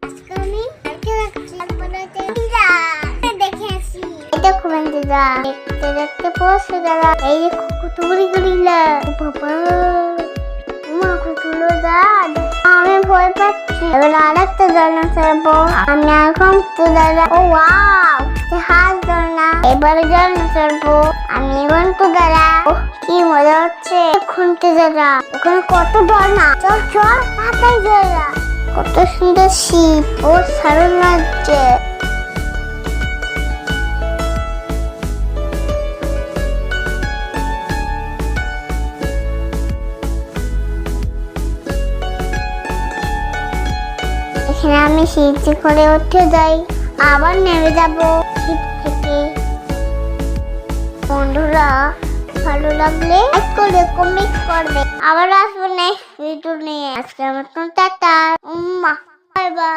আজকে আমি আজকে রাখছি তারপরে দিদা দেখে আসি। এটা খুবেন দিদা দেখতে দেখতে পড়ছে দাদা। এই যে কুতুগুলি গুলিলা বাবা মা কুতুলো দাদ আমি ভয় পাচ্ছি। এবার আরেকটা জলনা ছাড়বো আমি এখন তো দাদা। ও ওয়াও হাত ধর না। এবারে জলনা ছাড়বো আমি এখন তো দাদা। কি মজা হচ্ছে খুনতে দাদা। ওখানে কত ডর না। চল চল তাড়াতাড়ি দাদা। কত সুন্দর শীত ও সারুন লাগছে। এখানে আমি শীত করে উঠে যাই আবার নেমে যাব শীত থেকে। বন্ধুরা ভালো লাগলে লাইক করে কমেন্ট করবে। আবার আসবো নেক্সট ভিডিও নিয়ে। আজকে আমার টাটা বাই বাই।